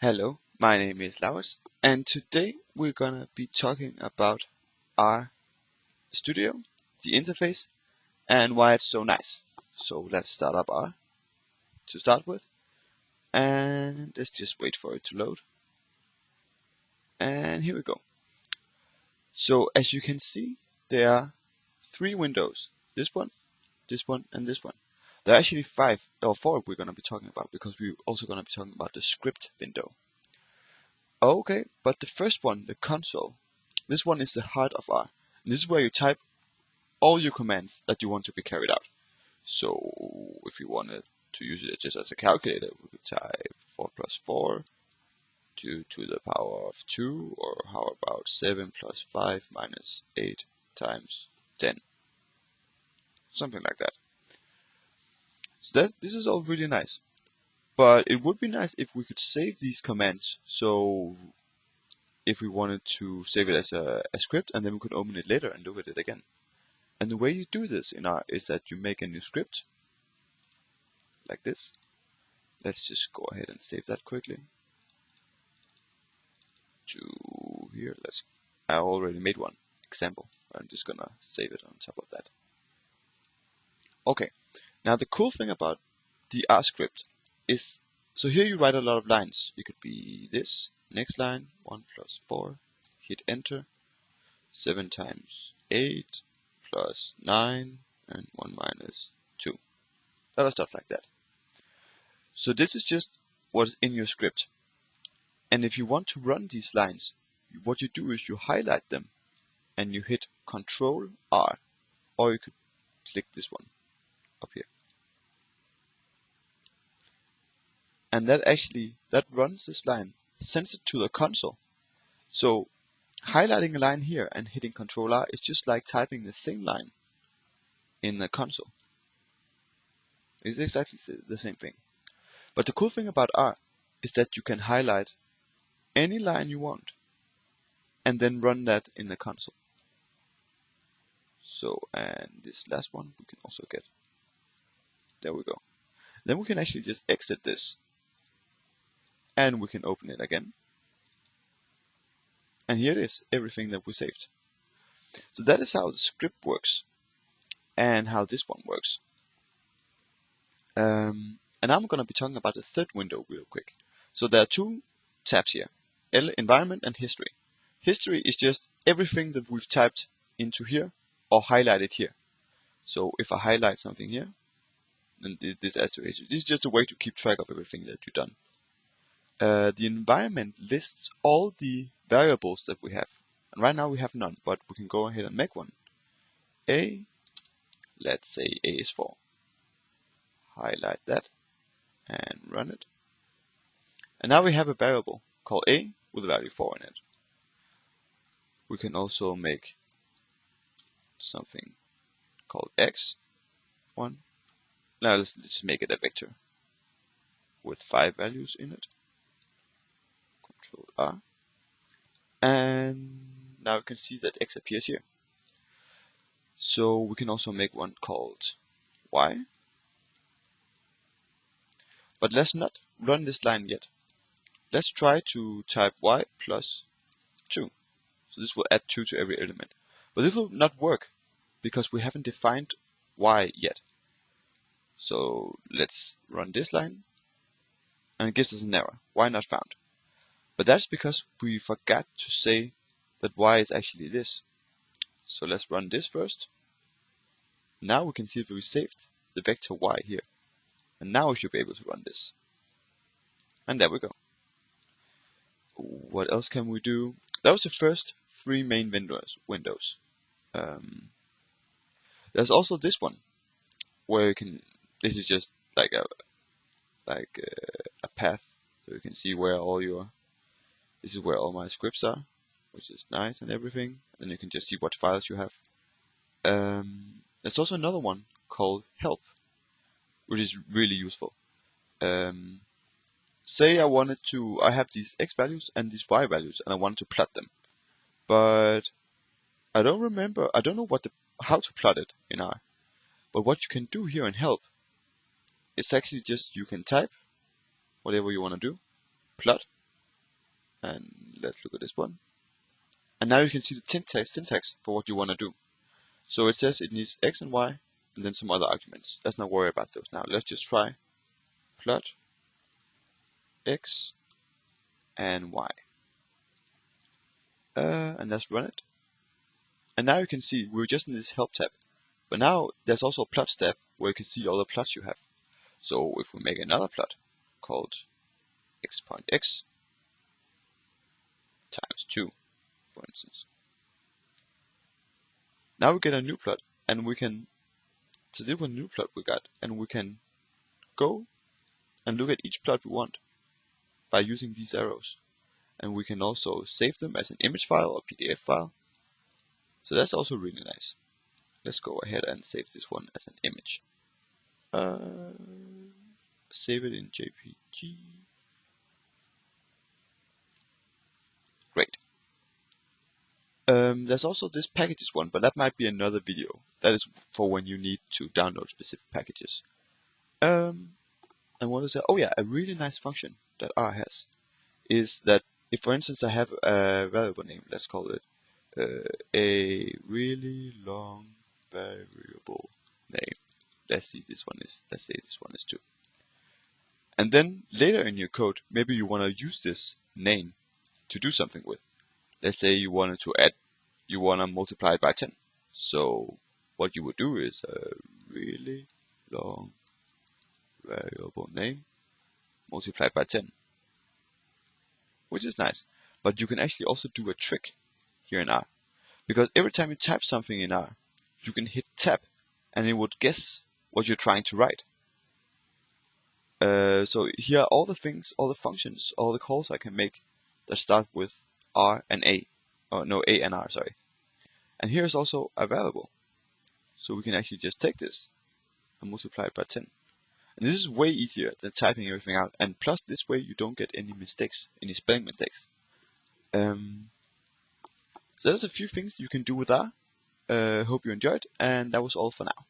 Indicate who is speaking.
Speaker 1: Hello, my name is Laurus, and today we're gonna be talking about R Studio, the interface, and why it's so nice. So let's start up R to start with, and let's just wait for it to load. And here we go. So as you can see, there are three windows. This one, and this one. There are actually four we're gonna be talking about because we're also gonna be talking about the script window. Okay, but the first one, the console, this one is the heart of R. And this is where you type all your commands that you want to be carried out. So if you wanted to use it just as a calculator, we could type 4 plus 4, 2 to the power of 2, or how about 7 plus 5 minus 8 times 10. Something like that. So this is all really nice. But it would be nice if we could save these commands. So if we wanted to save it as a script, and then we could open it later and look at it again. And the way you do this in R is that you make a new script, like this. Let's just go ahead and save that quickly. To here, I already made one example. I'm just gonna save it on top of that. Okay, now the cool thing about the R script is, so here you write a lot of lines. It could be this, next line, 1 plus 4, hit enter, 7 times 8, plus 9, and 1 minus 2. A lot of stuff like that. So this is just what's in your script. And if you want to run these lines, what you do is you highlight them and you hit Control R, or you could click this one up here. And that runs this line, sends it to the console. So highlighting a line here and hitting Control R is just like typing the same line in the console. It's exactly the same thing. But the cool thing about R is that you can highlight any line you want and then run that in the console. So, and this last one we can also get. There we go. Then we can actually just exit this and we can open it again. And here it is, everything that we saved. So that is how the script works and how this one works. And I'm going to be talking about the third window real quick. So there are two tabs here, environment and history. History is just everything that we've typed into here or highlighted here. So if I highlight something here, then this adds to history. This is just a way to keep track of everything that you've done. The environment lists all the variables that we have. And right now we have none, but we can go ahead and make one. A, let's say A is 4. Highlight that and run it. And now we have a variable called A with a value 4 in it. We can also make something called X1. Now let's make it a vector with 5 values in it. Control R. And now we can see that X appears here. So we can also make one called Y. But let's not run this line yet. Let's try to type Y plus 2. So this will add 2 to every element. But this will not work because we haven't defined Y yet. So let's run this line and it gives us an error. Y not found. But that's because we forgot to say that Y is actually this. So let's run this first. Now we can see that we saved the vector Y here. And now we should be able to run this. And there we go. What else can we do? That was the first three main windows. There's also this one where you can. This is just like a path, so you can see where all your. This is where all my scripts are, which is nice and everything. And you can just see what files you have. There's also another one called help, which is really useful. Say I have these X values and these Y values, and I want to plot them, but I don't know how to plot it in R. But what you can do here in help is actually just you can type whatever you want to do, plot, And let's look at this one. And now you can see the syntax for what you want to do. So it says it needs x and y, and then some other arguments. Let's not worry about those now. Let's just try plot x and y. And let's run it. And now you can see we're just in this help tab. But now there's also a plot tab where you can see all the plots you have. So if we make another plot called x point x times 2, for instance. Now we get a new plot, and we can, so this one new plot we got, and we can go and look at each plot we want by using these arrows. And we can also save them as an image file or PDF file. So that's also really nice. Let's go ahead and save this one as an image. Save it in JPG. Great. There's also this packages one, but that might be another video. That is for when you need to download specific packages. And what is that? Oh yeah, a really nice function that R has is that if, for instance, I have a variable name, let's call it a really long variable name. Let's say this one is 2. And then later in your code, maybe you want to use this name to do something with. Let's say you wanted to add, you want to multiply it by 10. So what you would do is a really long variable name multiplied by 10, which is nice. But you can actually also do a trick here in R, because every time you type something in R, you can hit tab and it would guess what you're trying to write. So here are all the things, all the functions, all the calls I can make that start with R and A. Oh no, A and R, sorry. And here's also a variable. So we can actually just take this and multiply it by 10. And this is way easier than typing everything out. And plus this way you don't get any mistakes, any spelling mistakes. So there's a few things you can do with R. Hope you enjoyed, and that was all for now.